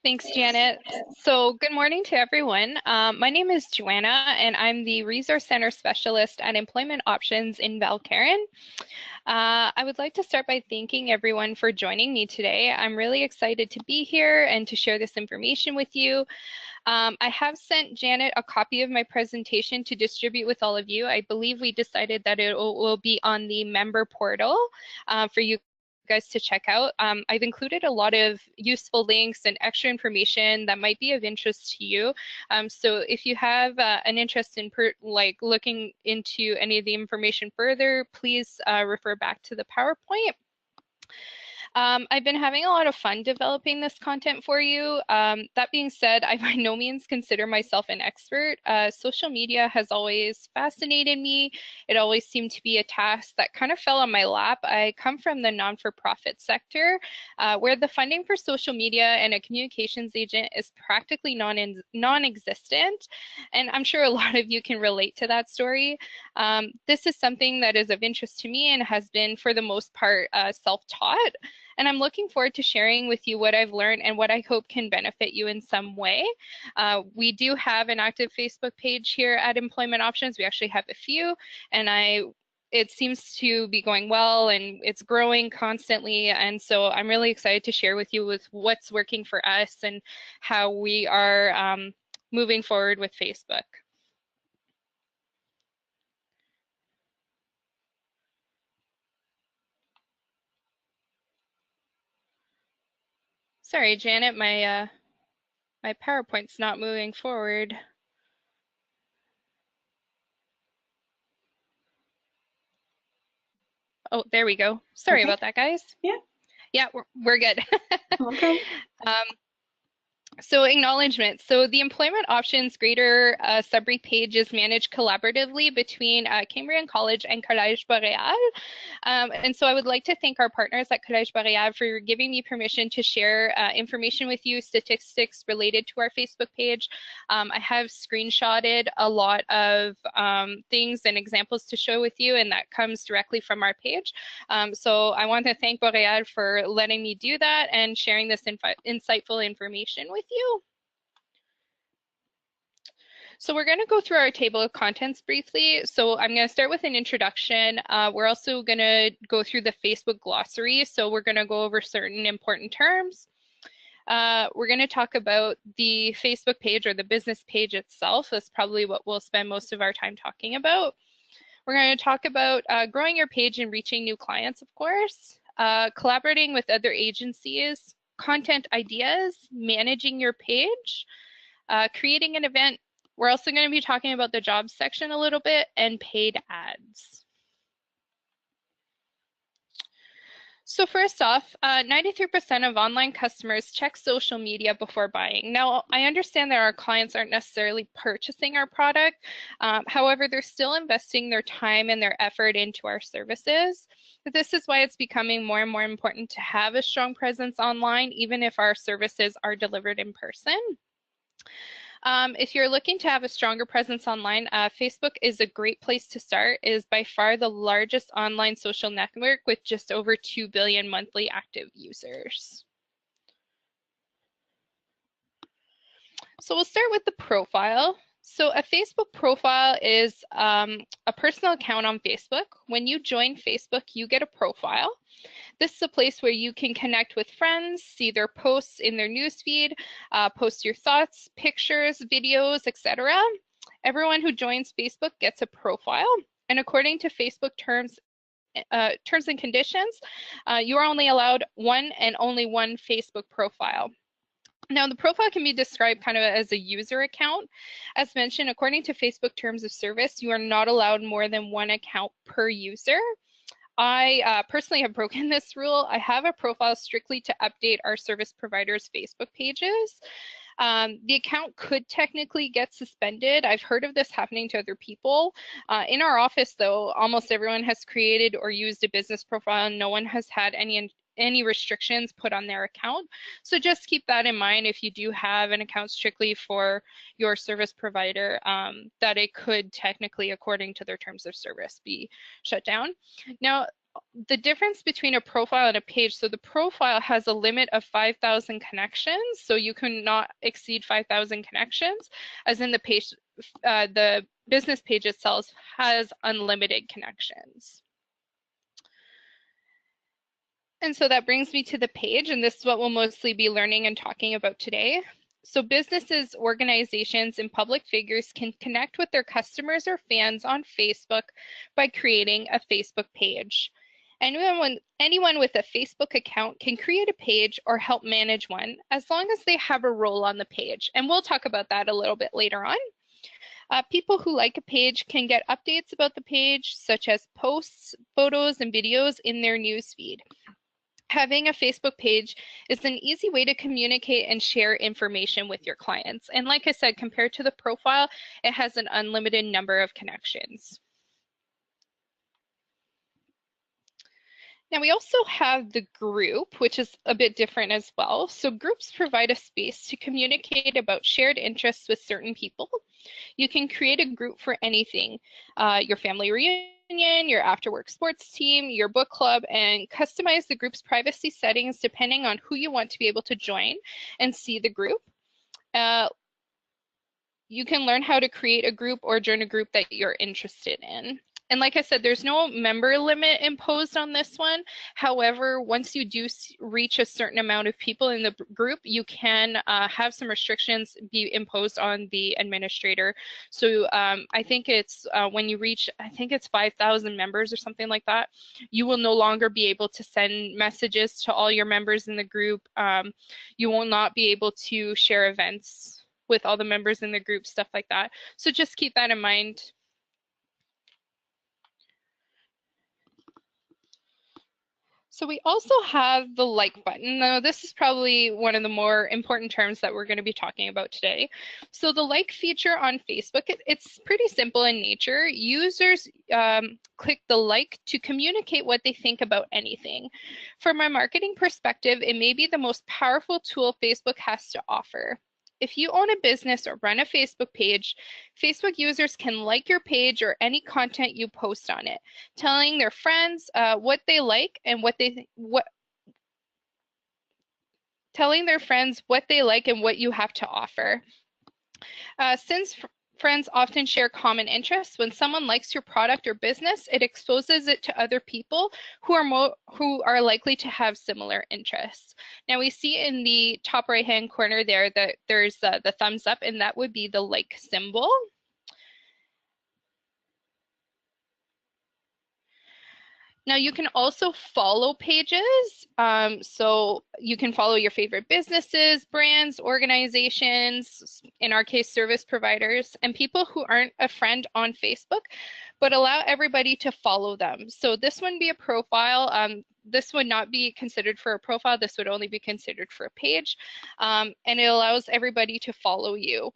Thanks, Janet. So good morning to everyone. My name is Joanna, and I'm the Resource Center Specialist at Employment Options in Valcarron. I would like to start by thanking everyone for joining me today. I'm really excited to be here and to share this information with you. I have sent Janet a copy of my presentation to distribute with all of you. I believe we decided that it will be on the member portal for you guys to check out. I've included a lot of useful links and extra information that might be of interest to you. So if you have an interest in looking into any of the information further, please refer back to the PowerPoint. I've been having a lot of fun developing this content for you. That being said, I by no means consider myself an expert. Social media has always fascinated me. It always seemed to be a task that kind of fell on my lap. I come from the non-for-profit sector, where the funding for social media and a communications agent is practically non-existent. And I'm sure a lot of you can relate to that story. This is something that is of interest to me and has been, for the most part, self-taught. And I'm looking forward to sharing with you what I've learned and what I hope can benefit you in some way. We do have an active Facebook page here at Employment Options. We actually have a few, and it seems to be going well and it's growing constantly. And so I'm really excited to share with you with what's working for us and how we are moving forward with Facebook. Sorry, Janet, my PowerPoint's not moving forward. Oh, there we go. Sorry about that, guys. Yeah. Yeah, we're good. Okay. So acknowledgement. So the Employment Options Greater Sudbury page is managed collaboratively between Cambrian College and Collège Boréal. And so I would like to thank our partners at Collège Boréal for giving me permission to share information with you, statistics related to our Facebook page. I have screenshotted a lot of things and examples to show with you, and that comes directly from our page. So I want to thank Boréal for letting me do that and sharing this insightful information with you. So we're going to go through our table of contents briefly. So I'm going to start with an introduction. We're also going to go through the Facebook glossary. So we're going to go over certain important terms. We're going to talk about the Facebook page or the business page itself. That's probably what we'll spend most of our time talking about. We're going to talk about growing your page and reaching new clients, of course, collaborating with other agencies, content ideas, managing your page, creating an event. We're also going to be talking about the jobs section a little bit and paid ads. So first off, 93% of online customers check social media before buying. Now, I understand that our clients aren't necessarily purchasing our product. However, they're still investing their time and their effort into our services. But this is why it's becoming more and more important to have a strong presence online, even if our services are delivered in person. If you're looking to have a stronger presence online, Facebook is a great place to start. It is by far the largest online social network with just over 2 billion monthly active users. So we'll start with the profile. So a Facebook profile is a personal account on Facebook. When you join Facebook, you get a profile. This is a place where you can connect with friends, see their posts in their newsfeed, post your thoughts, pictures, videos, etc. Everyone who joins Facebook gets a profile, and according to Facebook terms and conditions, you are only allowed one and only one Facebook profile. Now, the profile can be described kind of as a user account. As mentioned, according to Facebook terms of service, you are not allowed more than one account per user. I personally have broken this rule. I have a profile strictly to update our service providers' Facebook pages. The account could technically get suspended. I've heard of this happening to other people. In our office, though, almost everyone has created or used a business profile, and no one has had any restrictions put on their account. So just keep that in mind if you do have an account strictly for your service provider, that it could technically, according to their terms of service, be shut down. Now, the difference between a profile and a page, so the profile has a limit of 5,000 connections, so you cannot exceed 5,000 connections, as in the page, the business page itself has unlimited connections. And so that brings me to the page, and this is what we'll mostly be learning and talking about today. So businesses, organizations, and public figures can connect with their customers or fans on Facebook by creating a Facebook page. Anyone with a Facebook account can create a page or help manage one, as long as they have a role on the page. And we'll talk about that a little bit later on. People who like a page can get updates about the page, such as posts, photos, and videos in their newsfeed. Having a Facebook page is an easy way to communicate and share information with your clients. And like I said, compared to the profile, it has an unlimited number of connections. Now we also have the group, which is a bit different as well. So groups provide a space to communicate about shared interests with certain people. You can create a group for anything, your family reunion, your after-work sports team, your book club, and customize the group's privacy settings depending on who you want to be able to join and see the group. You can learn how to create a group or join a group that you're interested in. And like I said, there's no member limit imposed on this one. However, once you do reach a certain amount of people in the group, you can have some restrictions be imposed on the administrator. So I think it's when you reach, I think it's 5,000 members or something like that, you will no longer be able to send messages to all your members in the group. You will not be able to share events with all the members in the group, stuff like that. So just keep that in mind. So we also have the like button. Now this is probably one of the more important terms that we're going to be talking about today. So the like feature on Facebook, it's pretty simple in nature. Users click the like to communicate what they think about anything. From a marketing perspective, it may be the most powerful tool Facebook has to offer. If you own a business or run a Facebook page, Facebook users can like your page or any content you post on it, telling their friends what they like and telling their friends what they like and what you have to offer. Since friends often share common interests, when someone likes your product or business, it exposes it to other people who are likely to have similar interests. Now we see in the top right-hand corner there that there's the thumbs up, and that would be the like symbol. Now you can also follow pages. So you can follow your favorite businesses, brands, organizations, in our case, service providers, and people who aren't a friend on Facebook, but allow everybody to follow them. So this wouldn't be a profile. This would not be considered for a profile. This would only be considered for a page. And it allows everybody to follow you.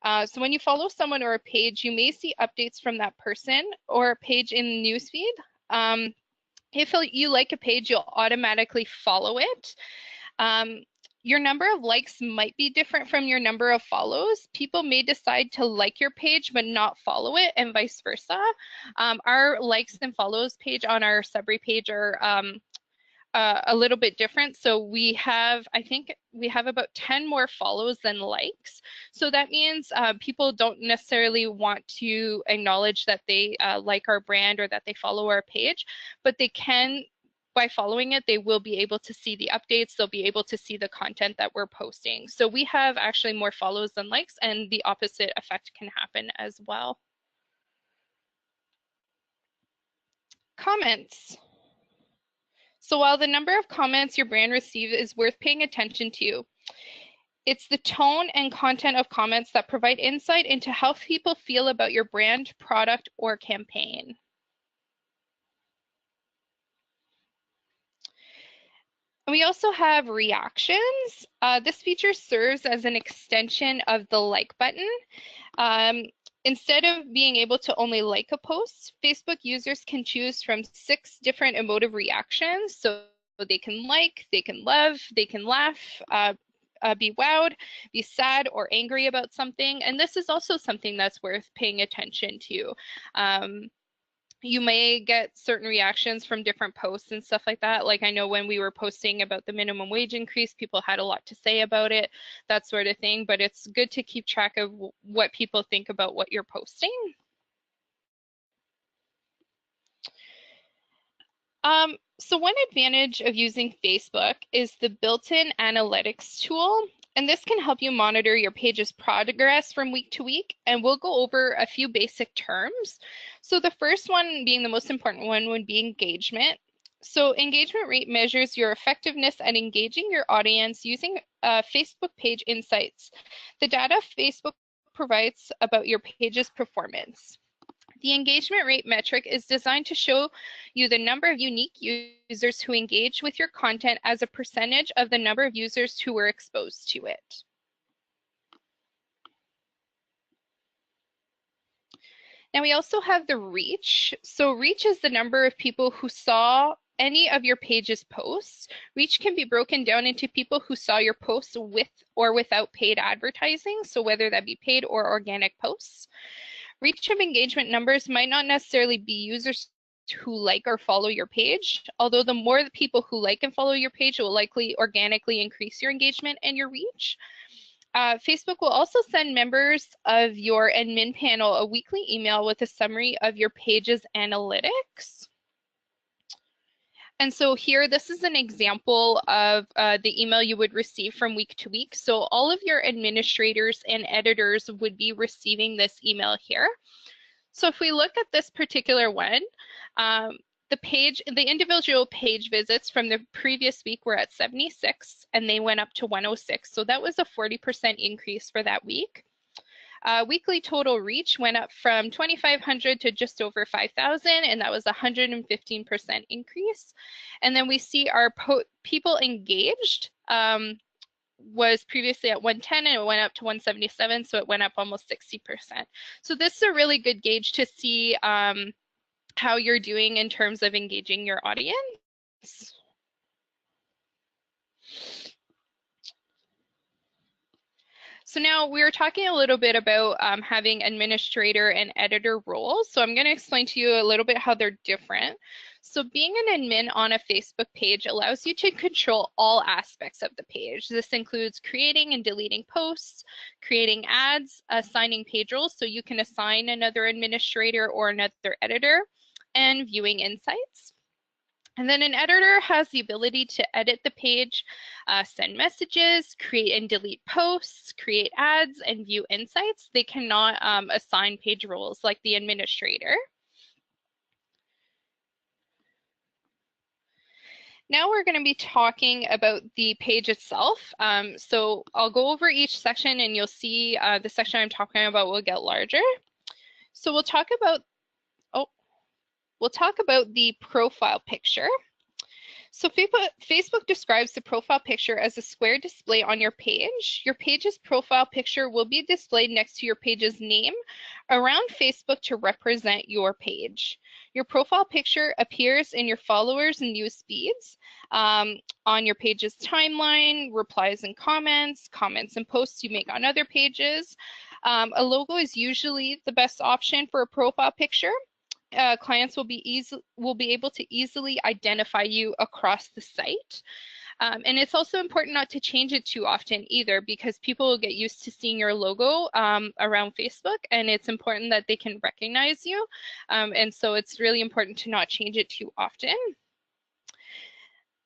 So when you follow someone or a page, you may see updates from that person or a page in the newsfeed. If you like a page, you'll automatically follow it. Your number of likes might be different from your number of follows. People may decide to like your page but not follow it, and vice versa. Our likes and follows page on our Subry page are a little bit different. So we have, I think we have about 10 more follows than likes. So that means people don't necessarily want to acknowledge that they like our brand or that they follow our page, but they can, by following it, they will be able to see the updates. They'll be able to see the content that we're posting. So we have actually more follows than likes, and the opposite effect can happen as well. Comments. So while the number of comments your brand receives is worth paying attention to, it's the tone and content of comments that provide insight into how people feel about your brand, product, or campaign. And we also have reactions. This feature serves as an extension of the like button. Instead of being able to only like a post, Facebook users can choose from 6 different emotive reactions. So they can like, they can love, they can laugh, be wowed, be sad or angry about something. And this is also something that's worth paying attention to. You may get certain reactions from different posts and stuff like that. Like I know when we were posting about the minimum wage increase, people had a lot to say about it, that sort of thing. But it's good to keep track of what people think about what you're posting. So one advantage of using Facebook is the built-in analytics tool, and this can help you monitor your page's progress from week to week, and we'll go over a few basic terms. So the first one, being the most important one, would be engagement. So engagement rate measures your effectiveness at engaging your audience using Facebook page insights, the data Facebook provides about your page's performance. The engagement rate metric is designed to show you the number of unique users who engage with your content as a percentage of the number of users who were exposed to it. Now we also have the reach. So reach is the number of people who saw any of your page's posts. Reach can be broken down into people who saw your posts with or without paid advertising, so whether that be paid or organic posts. Reach of engagement numbers might not necessarily be users who like or follow your page, although the more the people who like and follow your page will likely organically increase your engagement and your reach. Facebook will also send members of your admin panel a weekly email with a summary of your page's analytics. And so here, this is an example of the email you would receive from week to week. So all of your administrators and editors would be receiving this email here. So if we look at this particular one, the individual page visits from the previous week were at 76 and they went up to 106. So that was a 40% increase for that week. Weekly total reach went up from 2,500 to just over 5,000, and that was a 115% increase. And then we see our people engaged was previously at 110 and it went up to 177, so it went up almost 60%. So this is a really good gauge to see how you're doing in terms of engaging your audience. So now we were talking a little bit about having administrator and editor roles. So I'm going to explain to you a little bit how they're different. So being an admin on a Facebook page allows you to control all aspects of the page. This includes creating and deleting posts, creating ads, assigning page roles, so you can assign another administrator or another editor, and viewing insights. And then an editor has the ability to edit the page, send messages, create and delete posts, create ads, and view insights. They cannot assign page roles like the administrator. Now we're going to be talking about the page itself. So I'll go over each section and you'll see the section I'm talking about will get larger. So we'll talk about the profile picture. So Facebook describes the profile picture as a square display on your page. Your page's profile picture will be displayed next to your page's name around Facebook to represent your page. Your profile picture appears in your followers' news feeds, on your page's timeline, replies and comments and posts you make on other pages. A logo is usually the best option for a profile picture. Clients will be able to easily identify you across the site. And it's also important not to change it too often either, because people will get used to seeing your logo around Facebook, and it's important that they can recognize you. And so it's really important to not change it too often.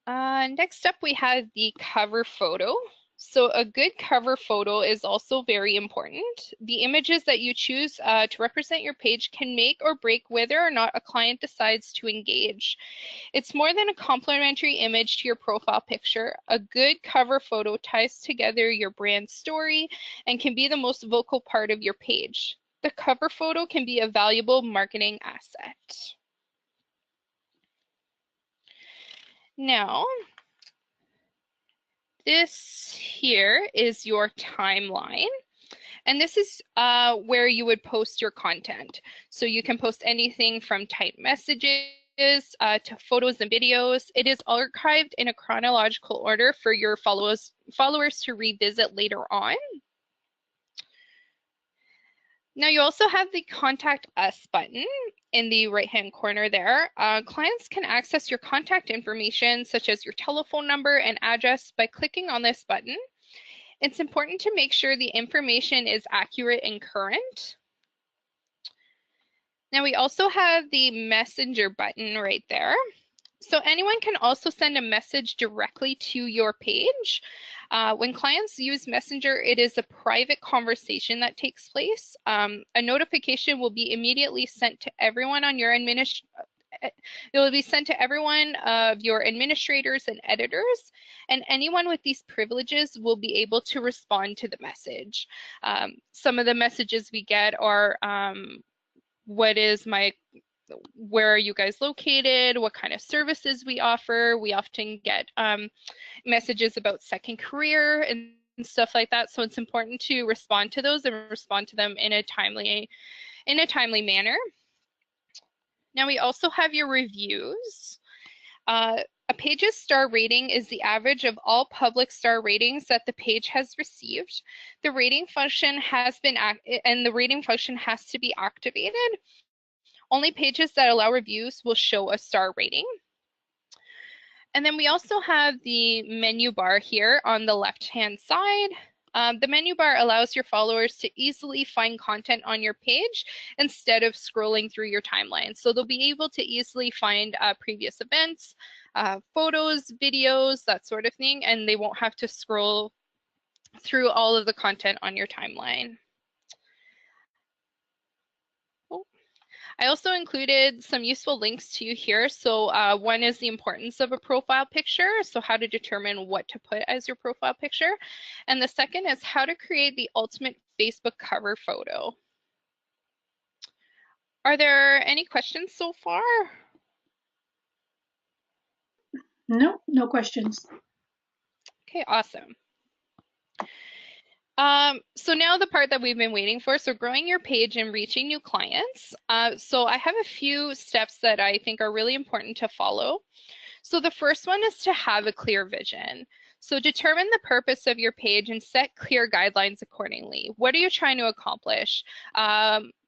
Next up, we have the cover photo. So a good cover photo is also very important. The images that you choose to represent your page can make or break whether or not a client decides to engage. It's more than a complimentary image to your profile picture. A good cover photo ties together your brand story and can be the most vocal part of your page. The cover photo can be a valuable marketing asset. Now, this here is your timeline. And this is where you would post your content. So you can post anything from typed messages to photos and videos. It is archived in a chronological order for your followers to revisit later on. Now you also have the Contact Us button. in the right-hand corner there, clients can access your contact information, such as your telephone number and address, by clicking on this button. It's important to make sure the information is accurate and current. Now we also have the messenger button right there. So anyone can also send a message directly to your page. When clients use Messenger, it is a private conversation that takes place. A notification will be immediately sent to everyone on your it will be sent to everyone of your administrators and editors, and anyone with these privileges will be able to respond to the message. Some of the messages we get are, where are you guys located? What kind of services we offer? We often get messages about second career and stuff like that. So it's important to respond to those and respond to them in a timely manner. Now we also have your reviews. A page's star rating is the average of all public star ratings that the page has received. The rating function has to be activated. Only pages that allow reviews will show a star rating. And then we also have the menu bar here on the left-hand side. The menu bar allows your followers to easily find content on your page instead of scrolling through your timeline. So they'll be able to easily find previous events, photos, videos, that sort of thing, and they won't have to scroll through all of the content on your timeline. I also included some useful links to you here. So one is the importance of a profile picture, so how to determine what to put as your profile picture. And the second is how to create the ultimate Facebook cover photo. Are there any questions so far? No, no questions. Okay, awesome. So now the part that we've been waiting for, so growing your page and reaching new clients. So I have a few steps that I think are really important to follow. So the first one is to have a clear vision. So determine the purpose of your page and set clear guidelines accordingly. What are you trying to accomplish?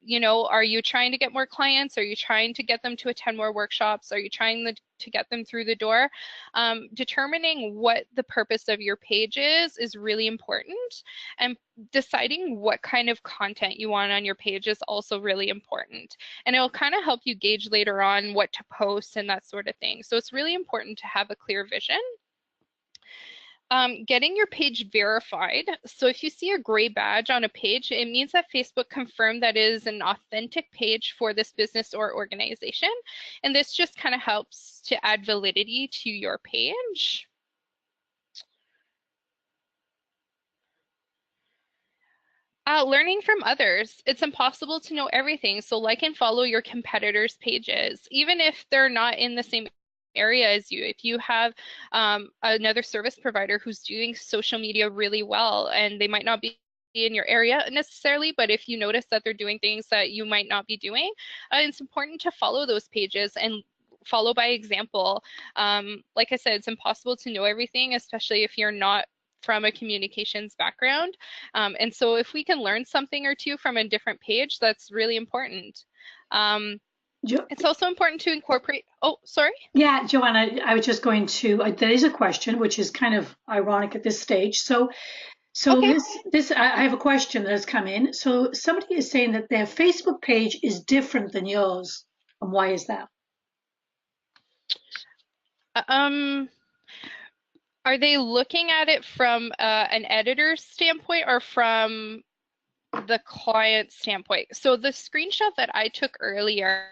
You know, are you trying to get more clients? Are you trying to get them to attend more workshops? Are you trying to get them through the door? Determining what the purpose of your page is really important, and deciding what kind of content you want on your page is also really important. And it will kind of help you gauge later on what to post and that sort of thing. So it's really important to have a clear vision. Getting your page verified. So if you see a gray badge on a page, it means that Facebook confirmed that it is an authentic page for this business or organization. And this just kind of helps to add validity to your page. Learning from others. It's impossible to know everything, so like and follow your competitors' pages, even if they're not in the same area as you. If you have another service provider who's doing social media really well, and they might not be in your area necessarily, but if you notice that they're doing things that you might not be doing, it's important to follow those pages and follow by example. Like I said, it's impossible to know everything, especially if you're not from a communications background. And so if we can learn something or two from a different page, that's really important. It's also important to incorporate, oh, sorry? Yeah, Joanna, I was just going to, there is a question, which is kind of ironic at this stage. So okay. I have a question that has come in. So somebody is saying that their Facebook page is different than yours. And why is that? Are they looking at it from an editor's standpoint or from the client standpoint? So the screenshot that I took earlier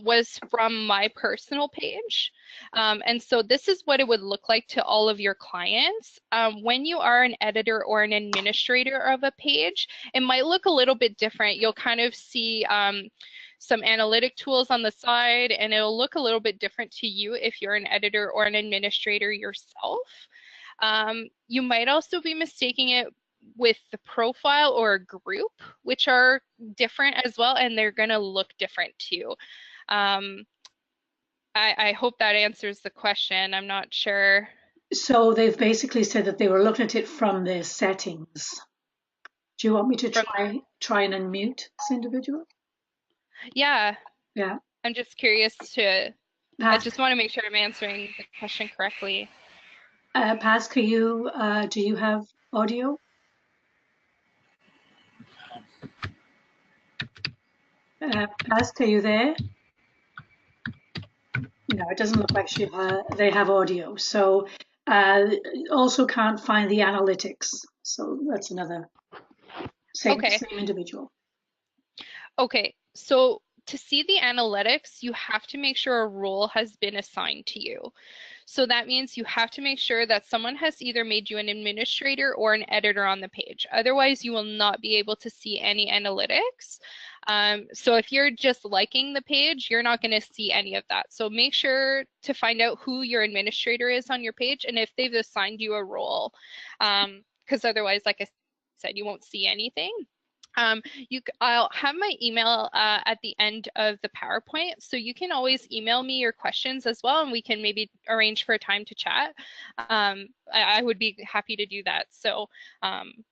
was from my personal page. And so this is what it would look like to all of your clients. When you are an editor or an administrator of a page, it might look a little bit different. You'll kind of see some analytic tools on the side, and it'll look a little bit different to you if you're an editor or an administrator yourself. You might also be mistaking it with the profile or a group, which are different as well, and they're going to look different too. I hope that answers the question. I'm not sure. So they've basically said that they were looking at it from their settings. Do you want me to try and unmute this individual? Yeah, Yeah. I'm just curious to, I Pas, just want to make sure I'm answering the question correctly. Pascal, do you have audio? Pascal, are you there? No, it doesn't look like they have audio. So uh, also can't find the analytics. So that's another Okay. same individual. Okay, so to see the analytics, you have to make sure a role has been assigned to you. So that means you have to make sure that someone has either made you an administrator or an editor on the page. Otherwise, you will not be able to see any analytics. So if you're just liking the page, you're not going to see any of that. So make sure to find out who your administrator is on your page and if they've assigned you a role. Because otherwise, like I said, you won't see anything. Um, I'll have my email at the end of the PowerPoint, so you can always email me your questions as well, and we can maybe arrange for a time to chat. I would be happy to do that. So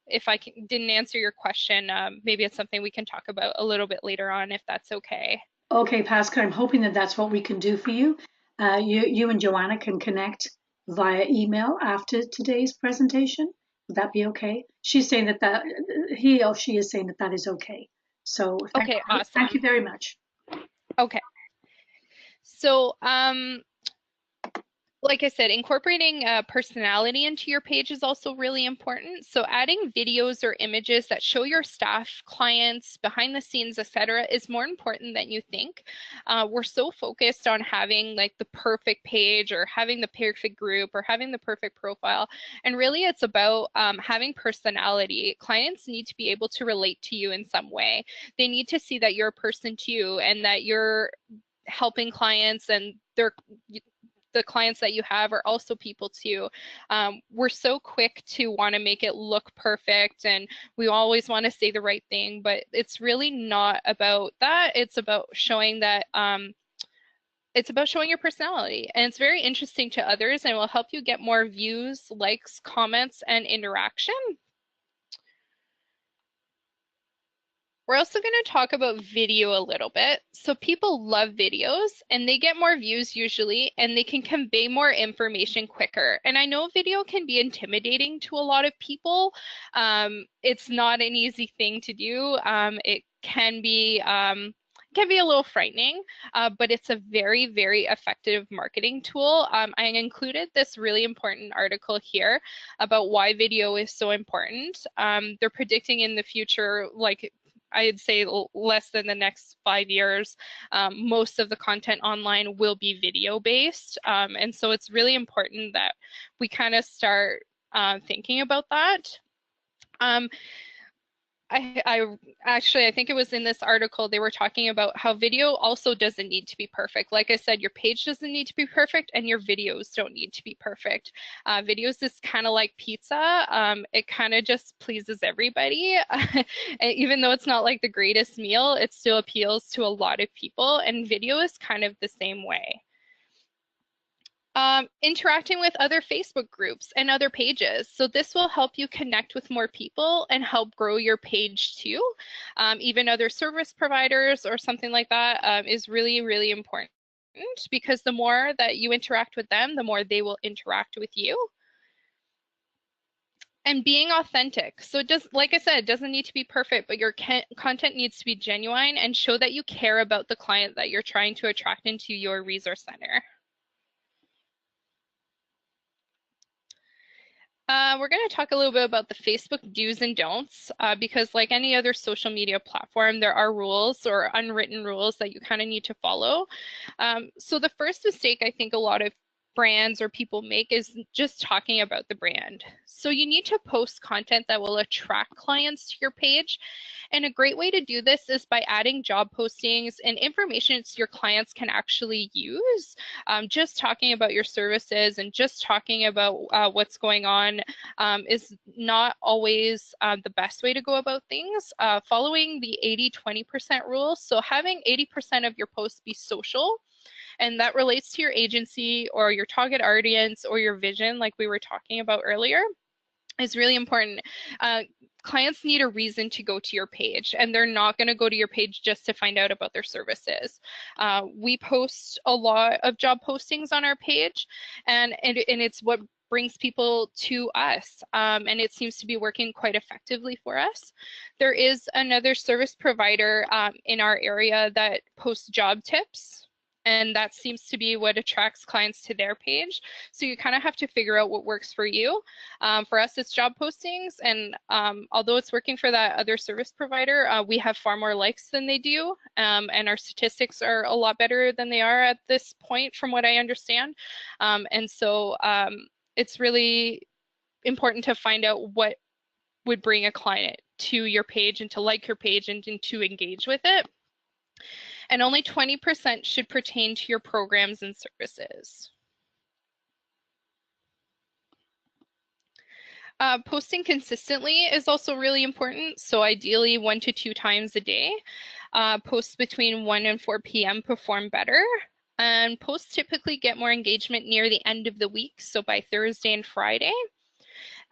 if I didn't answer your question, maybe it's something we can talk about a little bit later on, if that's okay. Okay, Pascal, I'm hoping that that's what we can do for you. You and Joanna can connect via email after today's presentation. Would that be okay? She's saying that he or she is saying that that is okay. So Okay, thank you awesome. very much. Okay, so like I said, incorporating personality into your page is also really important. So adding videos or images that show your staff, clients, behind the scenes, etc., is more important than you think. We're so focused on having like the perfect page or having the perfect group or having the perfect profile. And really it's about having personality. Clients need to be able to relate to you in some way. They need to see that you're a person too and that you're helping clients and the clients that you have are also people too. We're so quick to want to make it look perfect and we always want to say the right thing, but it's really not about that. It's about showing that it's about showing your personality, and it's very interesting to others and will help you get more views, likes, comments, and interaction. We're also going to talk about video a little bit. So people love videos and they get more views usually, and they can convey more information quicker. And I know video can be intimidating to a lot of people. It's not an easy thing to do. It can be a little frightening, but it's a very, very effective marketing tool. I included this really important article here about why video is so important. They're predicting in the future, like I'd say less than the next 5 years, most of the content online will be video based. And so it's really important that we kind of start thinking about that. I think it was in this article they were talking about how video also doesn't need to be perfect. Like I said, your page doesn't need to be perfect and your videos don't need to be perfect. Videos is kind of like pizza. It kind of just pleases everybody. Even though it's not like the greatest meal, it still appeals to a lot of people, and video is kind of the same way. Interacting with other Facebook groups and other pages. So this will help you connect with more people and help grow your page too. Even other service providers or something like that is really, really important, because the more that you interact with them, the more they will interact with you. And being authentic. So like I said, it doesn't need to be perfect, but your content needs to be genuine and show that you care about the client that you're trying to attract into your resource center. We're going to talk a little bit about the Facebook do's and don'ts, because like any other social media platform, there are rules or unwritten rules that you kind of need to follow. So the first mistake I think a lot of brands or people make is just talking about the brand. So you need to post content that will attract clients to your page. And a great way to do this is by adding job postings and information your clients can actually use. Just talking about your services and just talking about what's going on is not always the best way to go about things. Following the 80-20% rule, so having 80% of your posts be social, and that relates to your agency or your target audience or your vision, like we were talking about earlier. is really important. Clients need a reason to go to your page, and they're not going to go to your page just to find out about their services. We post a lot of job postings on our page, and it's what brings people to us, and it seems to be working quite effectively for us. There is another service provider in our area that posts job tips, and that seems to be what attracts clients to their page. So you kind of have to figure out what works for you. For us, it's job postings, and although it's working for that other service provider, we have far more likes than they do, and our statistics are a lot better than they are at this point, from what I understand. And so it's really important to find out what would bring a client to your page and to like your page and to engage with it. And only 20% should pertain to your programs and services. Posting consistently is also really important. So ideally 1 to 2 times a day. Posts between 1 and 4 p.m. perform better. And posts typically get more engagement near the end of the week, so by Thursday and Friday.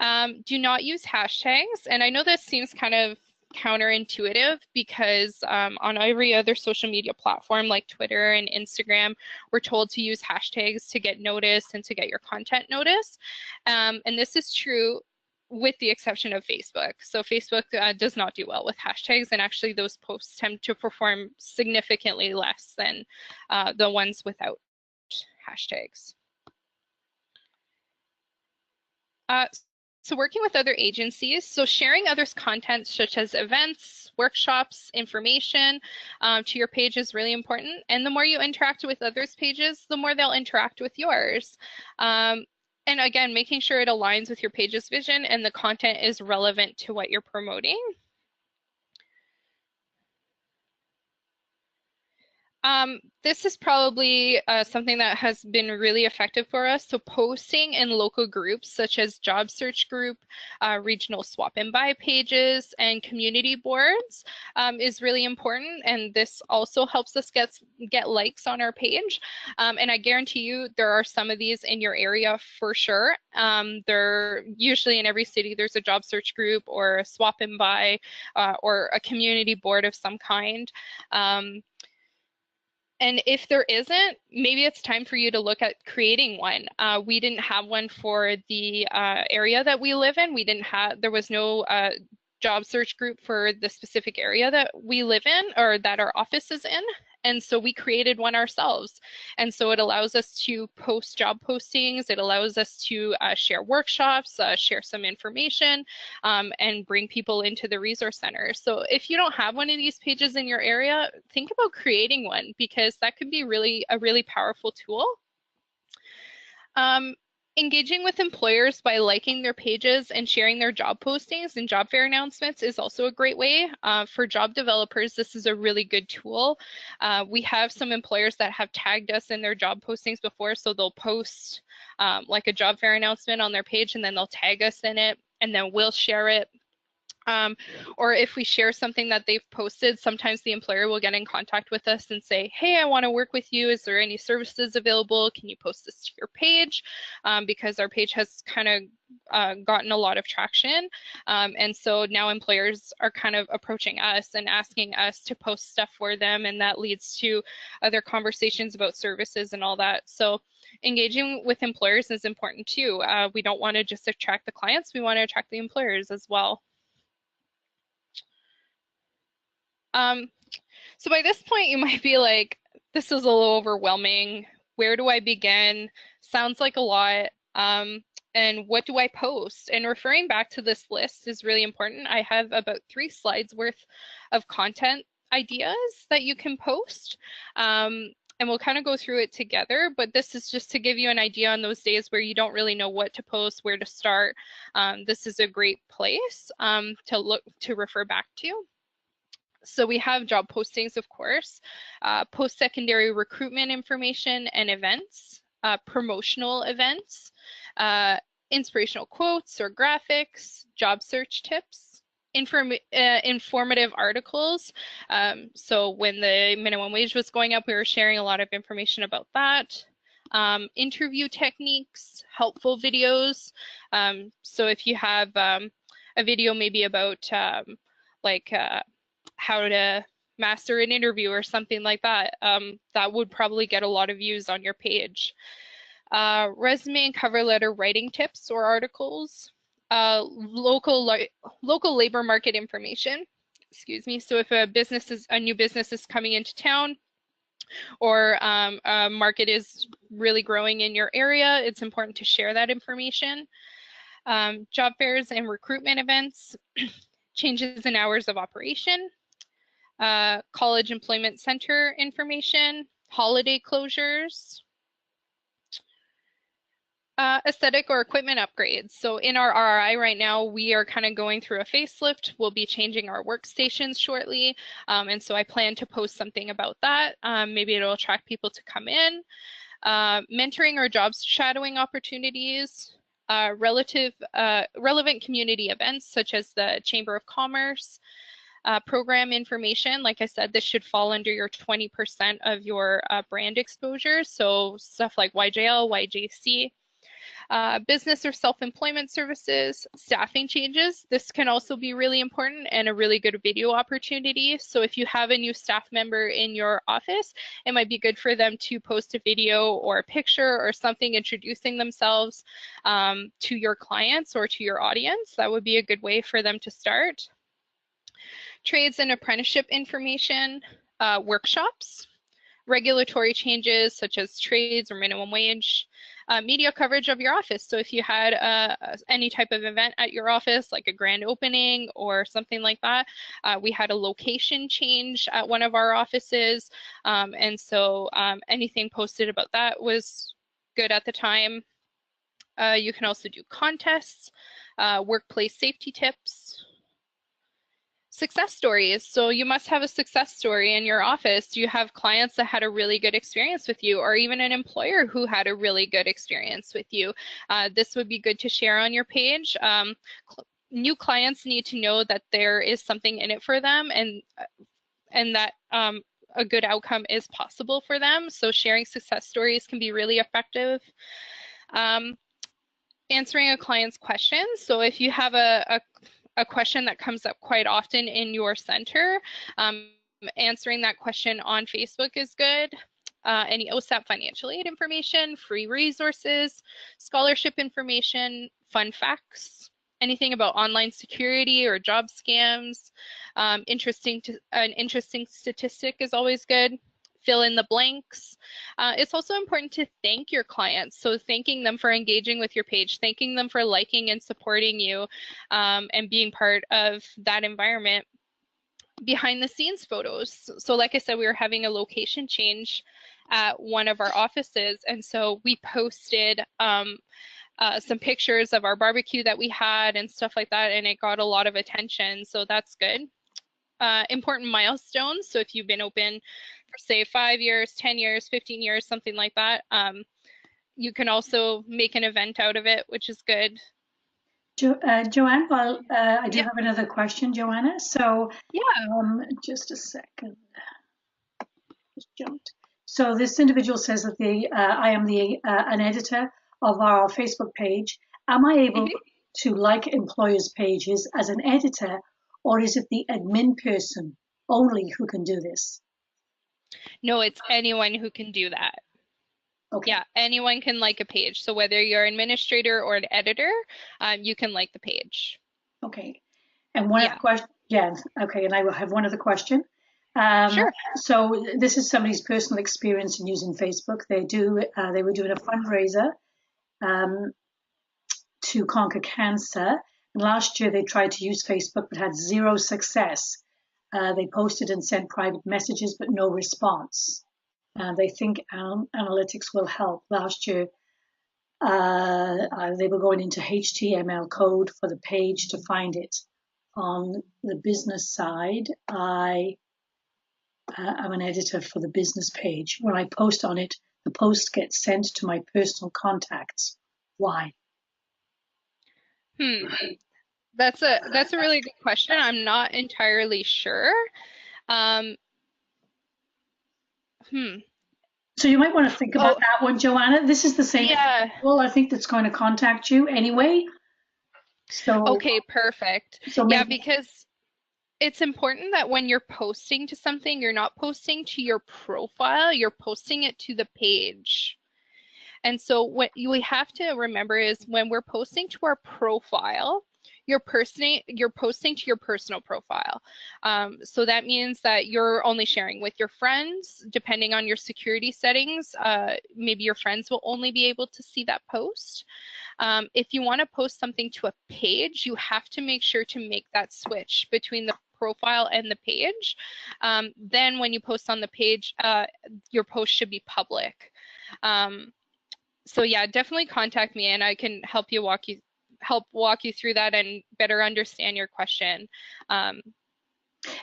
Do not use hashtags. And I know this seems kind of counterintuitive because on every other social media platform like Twitter and Instagram, we're told to use hashtags to get noticed and to get your content noticed. And this is true with the exception of Facebook. So Facebook does not do well with hashtags, and actually those posts tend to perform significantly less than the ones without hashtags. So working with other agencies, so sharing others' content such as events, workshops, information to your page is really important. And the more you interact with others' pages, the more they'll interact with yours. And again, making sure it aligns with your page's vision and the content is relevant to what you're promoting. This is probably something that has been really effective for us. So posting in local groups such as job search group, regional swap and buy pages, and community boards is really important. And this also helps us get likes on our page. And I guarantee you there are some of these in your area for sure. They're usually in every city, there's a job search group or a swap and buy or a community board of some kind. And if there isn't, maybe it's time for you to look at creating one. We didn't have one for the area that we live in. There was no job search group for the specific area that we live in or that our office is in. And so we created one ourselves. And so it allows us to post job postings. It allows us to share workshops, share some information, and bring people into the resource center. So if you don't have one of these pages in your area, think about creating one because that could be a really powerful tool. Engaging with employers by liking their pages and sharing their job postings and job fair announcements is also a great way. For job developers, this is a really good tool. We have some employers that have tagged us in their job postings before, so they'll post like a job fair announcement on their page and then they'll tag us in it and then we'll share it. Or if we share something that they've posted, sometimes the employer will get in contact with us and say, hey, I want to work with you. Is there any services available? Can you post this to your page? Because our page has kind of gotten a lot of traction. And so now employers are kind of approaching us and asking us to post stuff for them. And that leads to other conversations about services and all that. So engaging with employers is important too. We don't want to just attract the clients. We want to attract the employers as well. So by this point, you might be like, this is a little overwhelming. Where do I begin? Sounds like a lot. And what do I post? And referring back to this list is really important. I have about 3 slides worth of content ideas that you can post. And we'll kind of go through it together, but this is just to give you an idea on those days where you don't really know what to post, where to start. This is a great place to refer back to. So we have job postings, of course, post-secondary recruitment information and events, promotional events, inspirational quotes or graphics, job search tips, informative articles. So when the minimum wage was going up, we were sharing a lot of information about that. interview techniques, helpful videos. So if you have a video maybe about how to master an interview or something like that, that would probably get a lot of views on your page. Resume and cover letter writing tips or articles, local labor market information. Excuse me. So if a new business is coming into town, or a market is really growing in your area, it's important to share that information. Job fairs and recruitment events, changes in hours of operation, college employment center information, holiday closures, aesthetic or equipment upgrades. So in our RI right now, we are kind of going through a facelift. We'll be changing our workstations shortly. And so I plan to post something about that. Maybe it'll attract people to come in. Mentoring or job shadowing opportunities, relevant community events such as the Chamber of Commerce, program information. Like I said, this should fall under your 20% of your brand exposure. So stuff like YJL, YJC. Business or self-employment services, staffing changes. This can also be really important and a really good video opportunity. So if you have a new staff member in your office, it might be good for them to post a video or a picture or something introducing themselves to your clients or to your audience. That would be a good way for them to start. Trades and apprenticeship information, workshops, regulatory changes such as trades or minimum wage, media coverage of your office. So if you had any type of event at your office, like a grand opening or something like that, we had a location change at one of our offices. And so anything posted about that was good at the time. You can also do contests, workplace safety tips, success stories. So you must have a success story in your office. Do you have clients that had a really good experience with you, or even an employer who had a really good experience with you? This would be good to share on your page. New clients need to know that there is something in it for them, and that a good outcome is possible for them. So sharing success stories can be really effective. Answering a client's questions. So if you have a question that comes up quite often in your center, answering that question on Facebook is good. Any OSAP financial aid information, free resources, scholarship information, fun facts, anything about online security or job scams. An interesting statistic is always good. Fill in the blanks. It's also important to thank your clients. So thanking them for engaging with your page, thanking them for liking and supporting you, and being part of that environment. Behind the scenes photos. So like I said, we were having a location change at one of our offices. And so we posted some pictures of our barbecue that we had and stuff like that, and it got a lot of attention. So that's good. Important milestones. So if you've been open for say 5 years, 10 years, 15 years, something like that, you can also make an event out of it, which is good. Joanne, well, I do have another question, Joanna. So just a second. Just jumped. So this individual says that I am an editor of our Facebook page. Am I able to like employers' pages as an editor, or is it the admin person only who can do this? No, it's anyone who can do that. Okay. Yeah, anyone can like a page. So whether you're an administrator or an editor, you can like the page. Okay. And one other question. Yeah. Okay. And I will have one other question. Sure. So this is somebody's personal experience in using Facebook. They were doing a fundraiser to conquer cancer. And last year they tried to use Facebook but had zero success. They posted and sent private messages but no response. They think analytics will help. Last year they were going into HTML code for the page to find it. On the business side, I'm an editor for the business page. When I post on it, the post gets sent to my personal contacts. Why? That's a really good question. I'm not entirely sure. So you might want to think about Oh, that one, Joanna. This is the same yeah. individual, I think, that's going to contact you anyway. So, Okay, perfect. so Yeah, maybe, because it's important that when you're posting to something, you're not posting to your profile, you're posting it to the page. And so what we have to remember is when we're posting to our profile, you're posting to your personal profile. So that means that you're only sharing with your friends, depending on your security settings. Maybe your friends will only be able to see that post. If you want to post something to a page, you have to make sure to make that switch between the profile and the page. Then when you post on the page, your post should be public. So yeah, definitely contact me and I can help walk you through that and better understand your question. Um,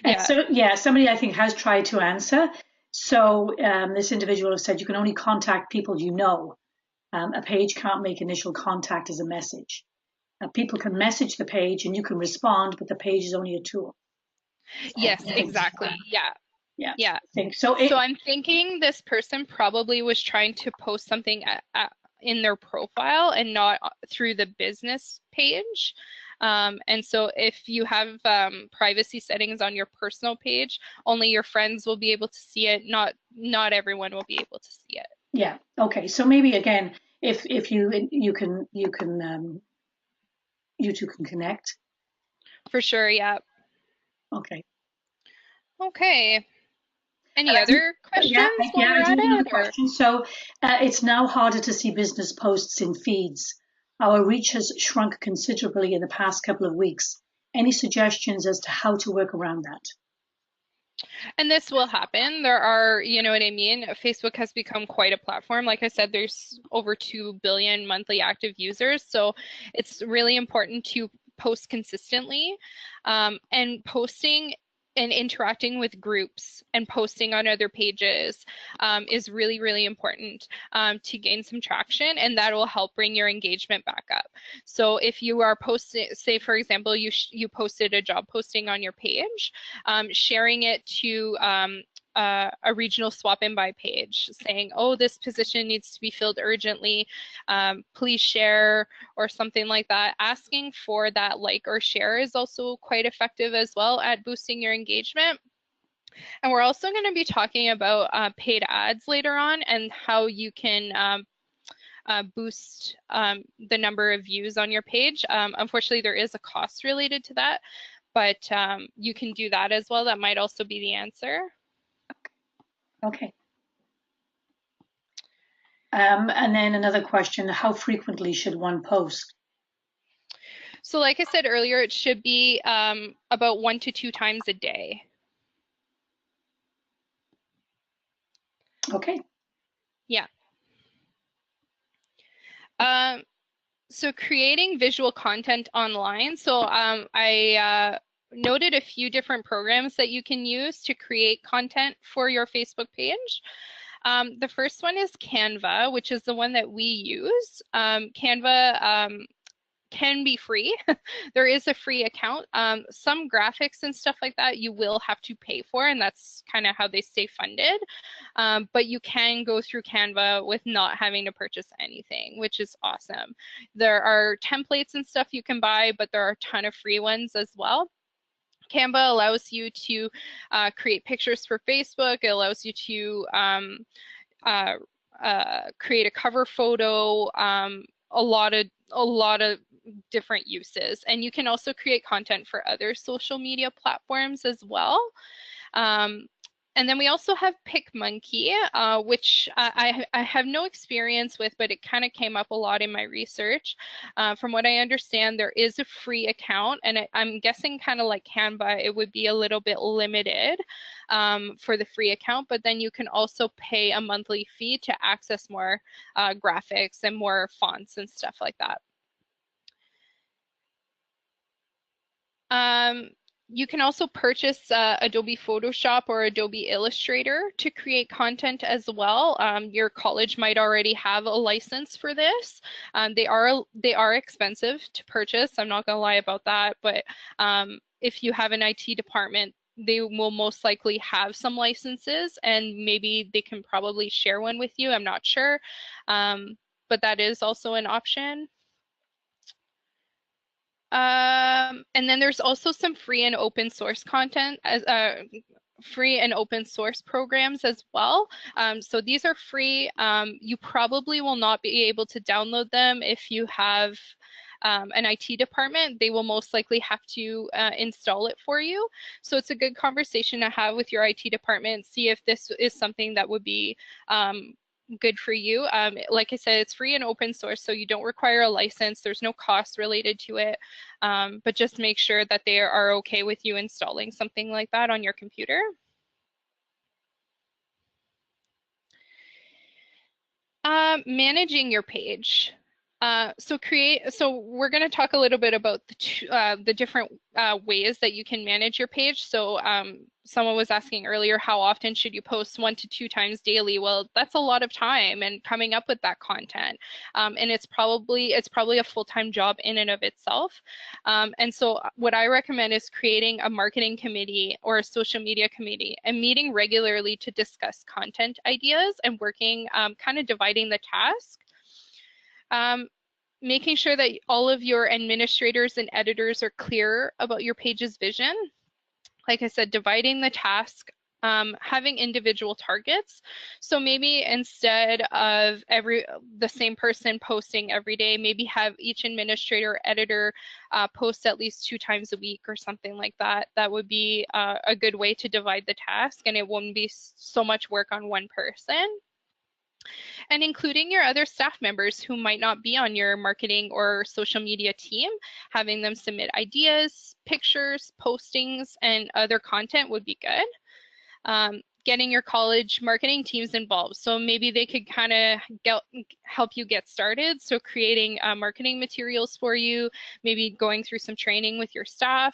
and yeah, so, yeah, somebody I think has tried to answer. So this individual has said you can only contact people you know. A page can't make initial contact as a message. People can message the page and you can respond, but the page is only a tool. So yes, I think, exactly. Yeah, yeah, yeah. I think so. So I'm thinking this person probably was trying to post something in their profile and not through the business page. And so if you have privacy settings on your personal page, only your friends will be able to see it. Not everyone will be able to see it. Yeah. Okay. So maybe again, if you you two can connect. For sure, yeah. Okay. Okay. Any And other questions while yeah, we're I do at have another it, or? question. So it's now harder to see business posts in feeds. Our reach has shrunk considerably in the past couple of weeks. Any suggestions as to how to work around that? And this will happen. There are, you know what I mean? Facebook has become quite a platform. Like I said, there's over 2 billion monthly active users. So it's really important to post consistently. And posting and interacting with groups and posting on other pages is really, really important to gain some traction, and that will help bring your engagement back up. So if you are posting, say for example, you posted a job posting on your page, sharing it to a regional swap and buy page saying, oh, this position needs to be filled urgently, please share, or something like that. Asking for that like or share is also quite effective as well at boosting your engagement. And we're also going to be talking about paid ads later on and how you can boost the number of views on your page. Unfortunately, there is a cost related to that, but you can do that as well. That might also be the answer. Okay. And then another question, how frequently should one post? So like I said earlier, it should be about 1 to 2 times a day. Okay. Yeah. Um, so creating visual content online. So I noted a few different programs that you can use to create content for your Facebook page. The first one is Canva, which is the one that we use. Canva can be free. There is a free account. Some graphics and stuff like that you will have to pay for, and that's kind of how they stay funded. But you can go through Canva with not having to purchase anything, which is awesome. There are templates and stuff you can buy, but there are a ton of free ones as well. Canva allows you to create pictures for Facebook. It allows you to create a cover photo, a lot of different uses. And you can also create content for other social media platforms as well. And then we also have PicMonkey, which I have no experience with, but it kind of came up a lot in my research. From what I understand, there is a free account, and I'm guessing kind of like Canva, it would be a little bit limited for the free account, but then you can also pay a monthly fee to access more graphics and more fonts and stuff like that. You can also purchase Adobe Photoshop or Adobe Illustrator to create content as well. Your college might already have a license for this. They are expensive to purchase. I'm not going to lie about that, but if you have an IT department, they will most likely have some licenses, and maybe they can probably share one with you. I'm not sure, but that is also an option. And then there's also some free and open source content, as free and open source programs as well. So these are free. You probably will not be able to download them if you have an IT department. They will most likely have to install it for you. So it's a good conversation to have with your IT department, see if this is something that would be good for you. Like I said, it's free and open source, so you don't require a license. There's no cost related to it, but just make sure that they are okay with you installing something like that on your computer. Managing your page. So we're going to talk a little bit about the different ways that you can manage your page. So someone was asking earlier, how often should you post 1 to 2 times daily? Well, that's a lot of time and coming up with that content. And it's probably a full-time job in and of itself. And so what I recommend is creating a marketing committee or a social media committee and meeting regularly to discuss content ideas and working, kind of dividing the task. Making sure that all of your administrators and editors are clear about your page's vision. Like I said, dividing the task, having individual targets. So maybe instead of the same person posting every day, maybe have each administrator or editor post at least 2 times a week or something like that. That would be a good way to divide the task, and it wouldn't be so much work on one person. And including your other staff members who might not be on your marketing or social media team, having them submit ideas, pictures, postings, and other content would be good. Getting your college marketing teams involved. So maybe they could kind of help you get started. So creating marketing materials for you, maybe going through some training with your staff,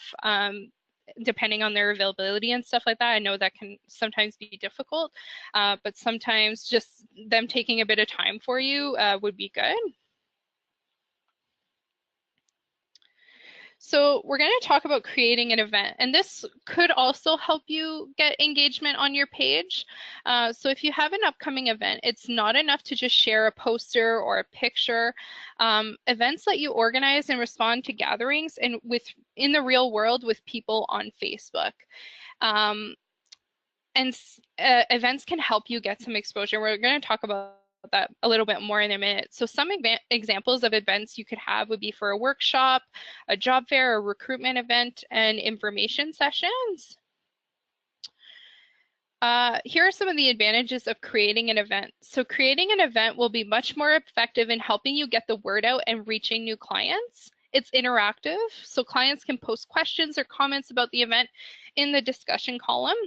depending on their availability and stuff like that. I know that can sometimes be difficult, but sometimes just them taking a bit of time for you would be good. So we're going to talk about creating an event, and this could also help you get engagement on your page. So if you have an upcoming event, it's not enough to just share a poster or a picture. Events that you organize and respond to gatherings and in the real world with people on Facebook. And events can help you get some exposure. We're going to talk about that a little bit more in a minute. So some examples of events you could have would be for a workshop, a job fair, a recruitment event, and information sessions. Here are some of the advantages of creating an event. So creating an event will be much more effective in helping you get the word out and reaching new clients. It's interactive, so clients can post questions or comments about the event in the discussion column.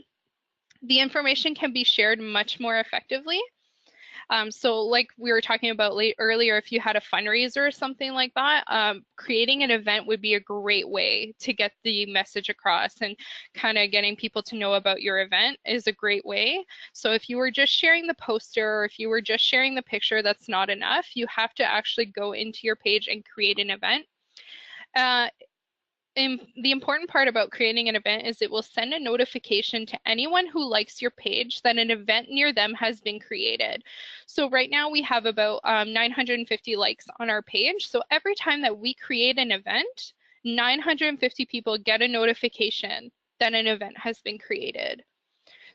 The information can be shared much more effectively. So like we were talking about earlier, if you had a fundraiser or something like that, creating an event would be a great way to get the message across, and kind of getting people to know about your event is a great way. So if you were just sharing the poster, or if you were just sharing the picture, that's not enough. You have to actually go into your page and create an event. And the important part about creating an event is it will send a notification to anyone who likes your page that an event near them has been created. So right now we have about 950 likes on our page. So every time that we create an event, 950 people get a notification that an event has been created.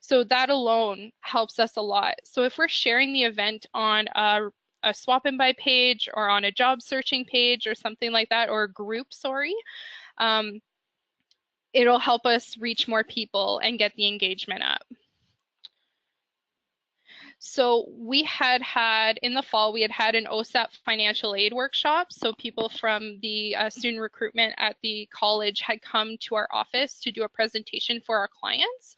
So that alone helps us a lot. So if we're sharing the event on a swap and buy page, or on a job searching page or something like that, or a group, sorry, it'll help us reach more people and get the engagement up. So we had in the fall, we had an OSAP financial aid workshop. So people from the student recruitment at the college had come to our office to do a presentation for our clients.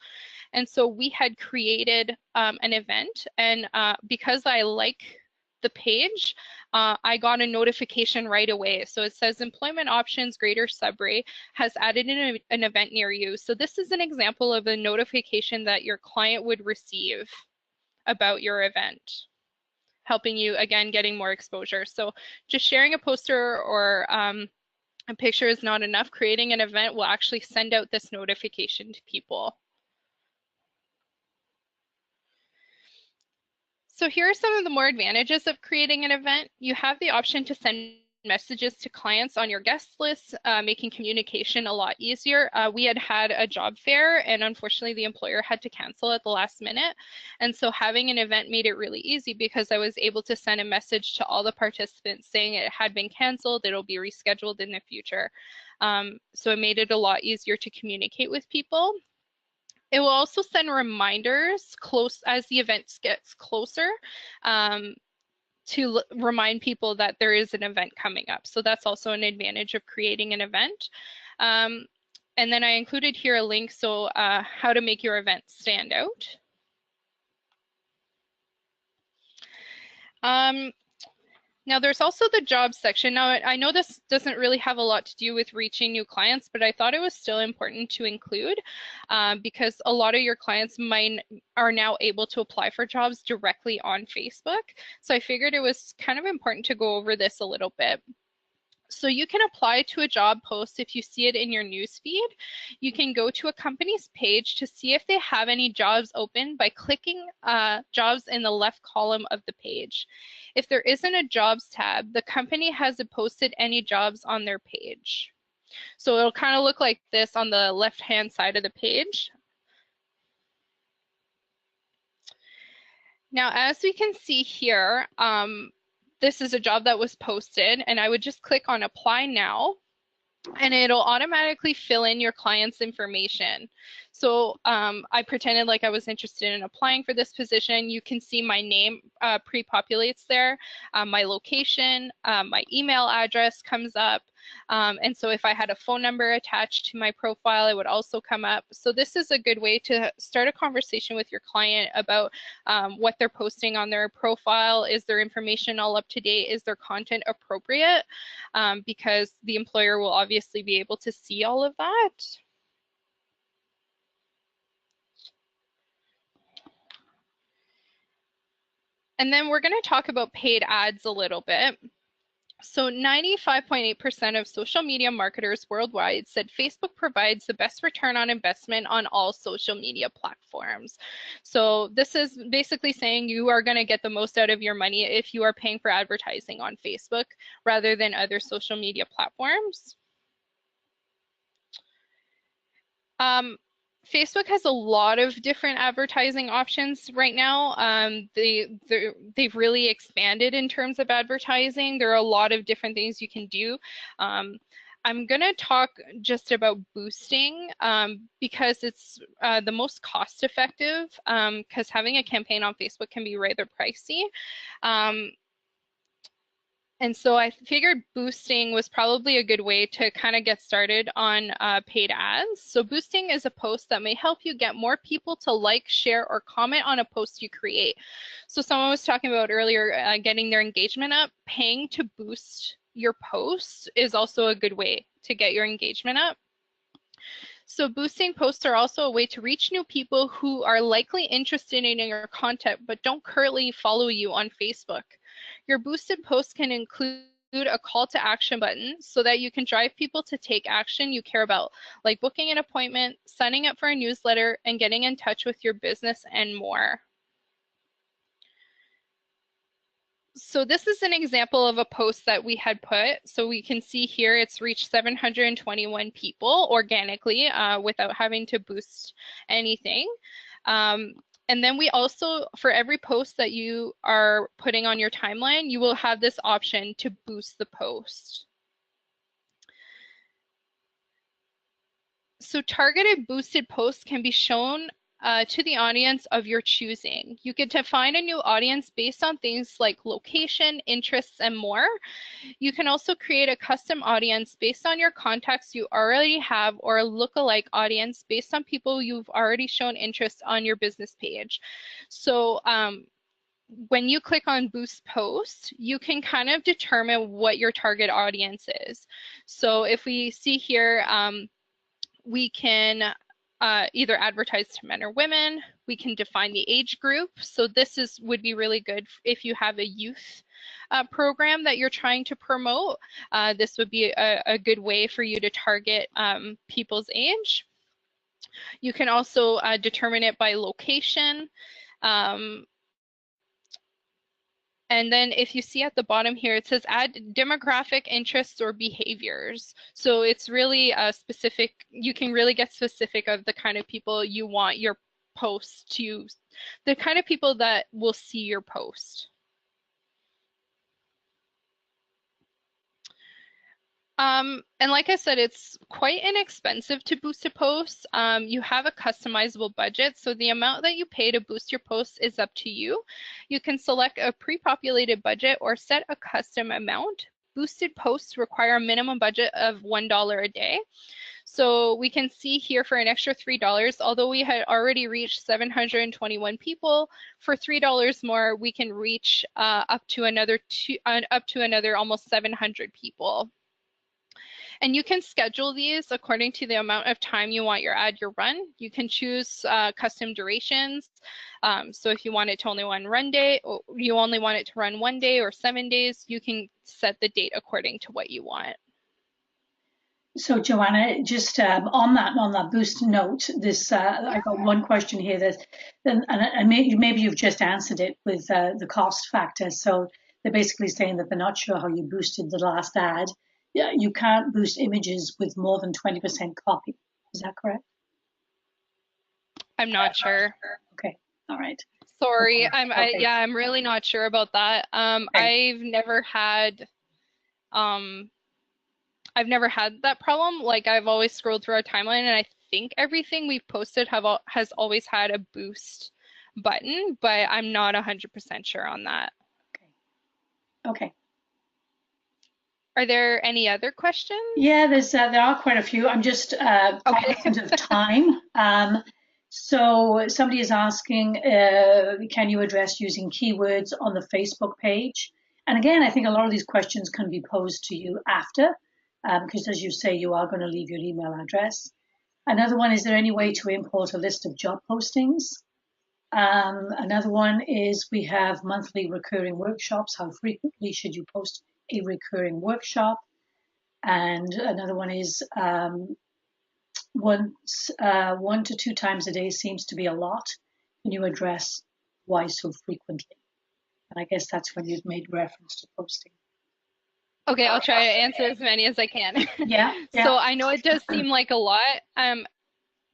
And so we had created an event, and because I like the page, I got a notification right away. So it says Employment Options Greater Sudbury has added an event near you. So this is an example of a notification that your client would receive about your event, helping you, again, getting more exposure. So just sharing a poster or A picture is not enough. Creating an event will actually send out this notification to people. So here are some of the more advantages of creating an event. You have the option to send messages to clients on your guest list, making communication a lot easier. We had a job fair, and unfortunately the employer had to cancel at the last minute. And so having an event made it really easy because I was able to send a message to all the participants saying it had been canceled, it'll be rescheduled in the future. So it made it a lot easier to communicate with people. It will also send reminders close as the event gets closer, to remind people that there is an event coming up. So that's also an advantage of creating an event. And then I included here a link, so how to make your event stand out. Now there's also the jobs section. Now I know this doesn't really have a lot to do with reaching new clients, but I thought it was still important to include because a lot of your clients are now able to apply for jobs directly on Facebook. So I figured it was kind of important to go over this a little bit. So you can apply to a job post if you see it in your newsfeed. You can go to a company's page to see if they have any jobs open by clicking jobs in the left column of the page. If there isn't a jobs tab, the company hasn't posted any jobs on their page. So it'll kind of look like this on the left-hand side of the page. Now, as we can see here, this is a job that was posted, and I would just click on apply now, and it'll automatically fill in your client's information. So I pretended like I was interested in applying for this position. You can see my name pre-populates there, my location, my email address comes up. And so if I had a phone number attached to my profile, it would also come up. So this is a good way to start a conversation with your client about what they're posting on their profile. Is their information all up to date? Is their content appropriate? Because the employer will obviously be able to see all of that. And then we're going to talk about paid ads a little bit. So 95.8% of social media marketers worldwide said Facebook provides the best return on investment on all social media platforms. So this is basically saying you are going to get the most out of your money if you are paying for advertising on Facebook rather than other social media platforms. Facebook has a lot of different advertising options right now. They've really expanded in terms of advertising. There are a lot of different things you can do. I'm going to talk just about boosting because it's the most cost effective because having a campaign on Facebook can be rather pricey. And so I figured boosting was probably a good way to kind of get started on paid ads. So boosting is a post that may help you get more people to like, share, or comment on a post you create. So someone was talking about earlier getting their engagement up. Paying to boost your post is also a good way to get your engagement up. So boosting posts are also a way to reach new people who are likely interested in your content but don't currently follow you on Facebook. Your boosted post can include a call to action button so that you can drive people to take action you care about, like booking an appointment, signing up for a newsletter, and getting in touch with your business and more. So this is an example of a post that we had put. So we can see here it's reached 721 people organically without having to boost anything. And then we also, for every post that you are putting on your timeline, you will have this option to boost the post. So targeted boosted posts can be shown to the audience of your choosing. You get to find a new audience based on things like location, interests, and more. You can also create a custom audience based on your contacts you already have or a lookalike audience based on people you've already shown interest on your business page. So when you click on boost post, you can kind of determine what your target audience is. So if we see here, we can either advertise to men or women. We can define the age group. So this would be really good if you have a youth program that you're trying to promote. This would be a good way for you to target people's age. You can also determine it by location. And then if you see at the bottom here, it says add demographic interests or behaviors. So it's really specific. You can really get specific of the kind of people you want your post to, the kind of people that will see your post. And like I said, it's quite inexpensive to boost a post. You have a customizable budget, so the amount that you pay to boost your post is up to you. You can select a pre-populated budget or set a custom amount. Boosted posts require a minimum budget of $1 a day. So we can see here for an extra $3, although we had already reached 721 people, for $3 more, we can reach up to another almost 700 people. And you can schedule these according to the amount of time you want your ad to run. You can choose custom durations. So if you want it to only run day, or you only want it to run 1 day or 7 days, you can set the date according to what you want. So Joanna, just on that boost note, this I got one question here that, and maybe you've just answered it with the cost factor. So they're basically saying that they're not sure how you boosted the last ad. Yeah, you can't boost images with more than 20% copy. Is that correct? I'm not sure. Okay, all right. Sorry, I'm really not sure about that. Okay. I've never had that problem. Like, I've always scrolled through our timeline, and I think everything we've posted has always had a boost button, but I'm not 100% sure on that. Okay. Are there any other questions? Yeah, there are quite a few. I'm just cognizant of time. So somebody is asking, can you address using keywords on the Facebook page? And again, I think a lot of these questions can be posed to you after, because as you say, you are going to leave your email address. Another one, is there any way to import a list of job postings? Another one is, we have monthly recurring workshops. How frequently should you post a recurring workshop? And another one is, 1 to 2 times a day seems to be a lot. Can you address why so frequently? And I guess that's when you've made reference to posting. Okay, I'll try to answer as many as I can. Yeah. So I know it does seem like a lot.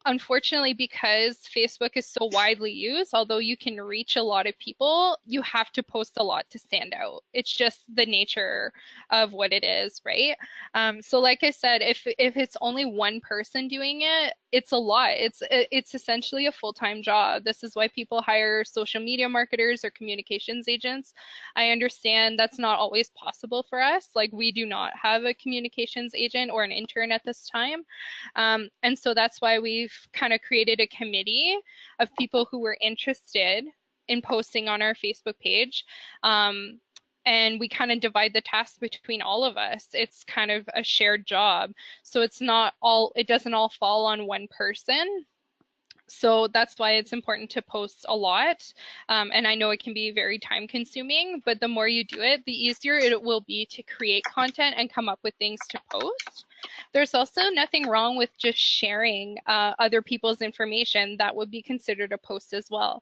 Unfortunately, because Facebook is so widely used, although you can reach a lot of people, you have to post a lot to stand out. It's just the nature of what it is, right? So like I said, if it's only one person doing it, it's a lot. It's essentially a full-time job. This is why people hire social media marketers or communications agents. I understand that's not always possible for us. Like, we do not have a communications agent or an intern at this time. And so that's why we've kind of created a committee of people who were interested in posting on our Facebook page. And we kind of divide the tasks between all of us. It's kind of a shared job. So it doesn't all fall on one person. So that's why it's important to post a lot. And I know it can be very time consuming, but the more you do it, the easier it will be to create content and come up with things to post. There's also nothing wrong with just sharing other people's information. That would be considered a post as well.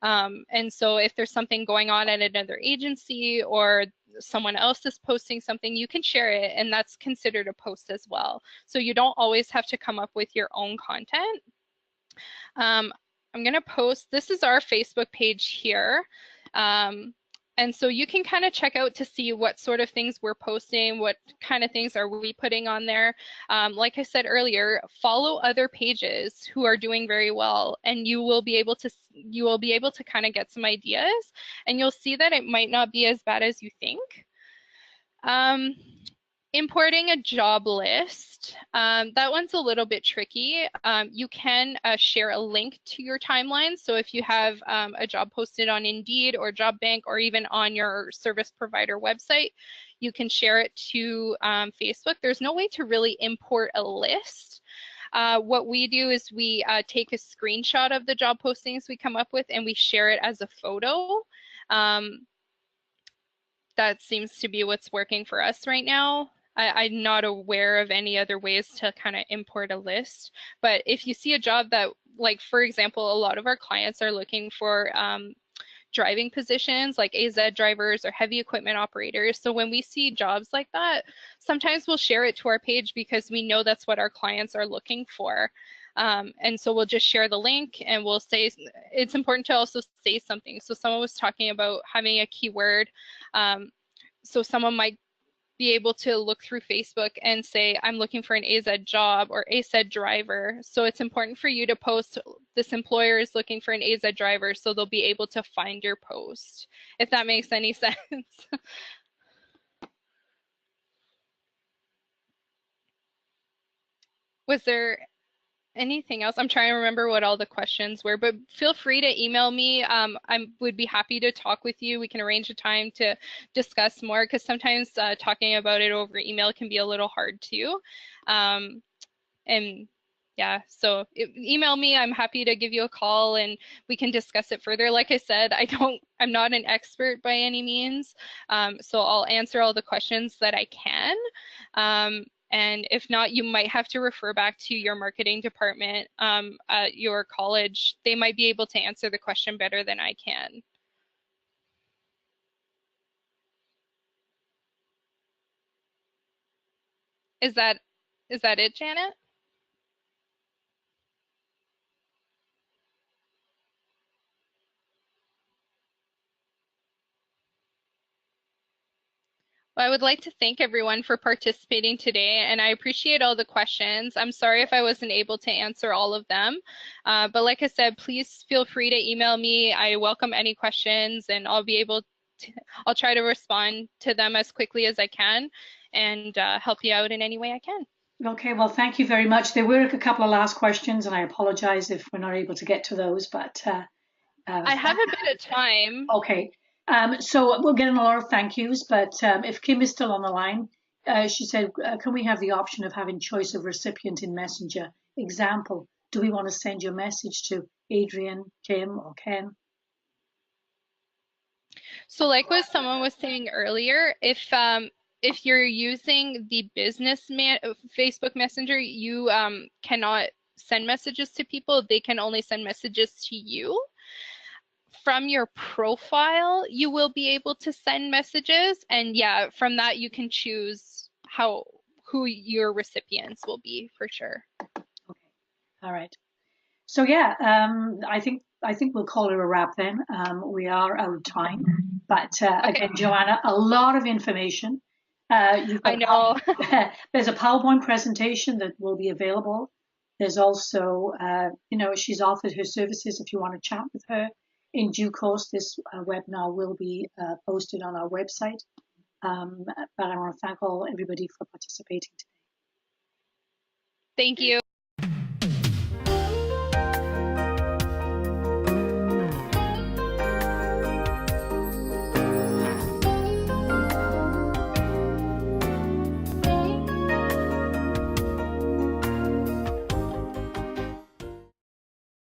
And so if there's something going on at another agency or someone else is posting something, you can share it, and that's considered a post as well. So you don't always have to come up with your own content. I'm going to post, this is our Facebook page here. And so you can kind of check out to see what sort of things we're posting, what kind of things are we putting on there. Like I said earlier, follow other pages who are doing very well, and you will be able to kind of get some ideas, and you'll see that it might not be as bad as you think. Importing a job list, that one's a little bit tricky. You can share a link to your timeline. So if you have a job posted on Indeed or JobBank or even on your service provider website, you can share it to Facebook. There's no way to really import a list. What we do is we take a screenshot of the job postings we come up with, and we share it as a photo. that seems to be what's working for us right now. I'm not aware of any other ways to kind of import a list. But if you see a job that, like, for example, a lot of our clients are looking for driving positions like AZ drivers or heavy equipment operators. So when we see jobs like that, sometimes we'll share it to our page because we know that's what our clients are looking for. And so we'll just share the link and we'll say, it's important to also say something. So someone was talking about having a keyword. So someone might be able to look through Facebook and say, I'm looking for an AZ job or AZ driver. So it's important for you to post, this employer is looking for an AZ driver, so they'll be able to find your post, if that makes any sense. Was there anything else? I'm trying to remember what all the questions were, but feel free to email me. I would be happy to talk with you. We can arrange a time to discuss more because sometimes talking about it over email can be a little hard too. And yeah, so email me. I'm happy to give you a call and we can discuss it further. Like I said, I'm not an expert by any means, so I'll answer all the questions that I can. And if not, you might have to refer back to your marketing department at your college. They might be able to answer the question better than I can. Is that it, Janet? Well, I would like to thank everyone for participating today, and I appreciate all the questions. I'm sorry if I wasn't able to answer all of them, but like I said, please feel free to email me. I welcome any questions, and I'll try to respond to them as quickly as I can and help you out in any way I can. Okay, well, thank you very much. There were a couple of last questions, and I apologize if we're not able to get to those, but I have a bit of time. Okay. So we're getting a lot of thank yous, but if Kim is still on the line, she said, can we have the option of having choice of recipient in Messenger? Example, do we want to send your message to Adrian, Kim, or Ken? So like what someone was saying earlier, if you're using the Facebook Messenger, you cannot send messages to people. They can only send messages to you. From your profile, you will be able to send messages. And yeah, from that, you can choose who your recipients will be for sure. Okay. All right. So yeah, I think we'll call it a wrap then. We are out of time, but Okay. Again, Joanna, a lot of information. I know. There's a PowerPoint presentation that will be available. There's also, she's offered her services if you want to chat with her. In due course, this webinar will be posted on our website. But I want to thank everybody for participating today. Thank you.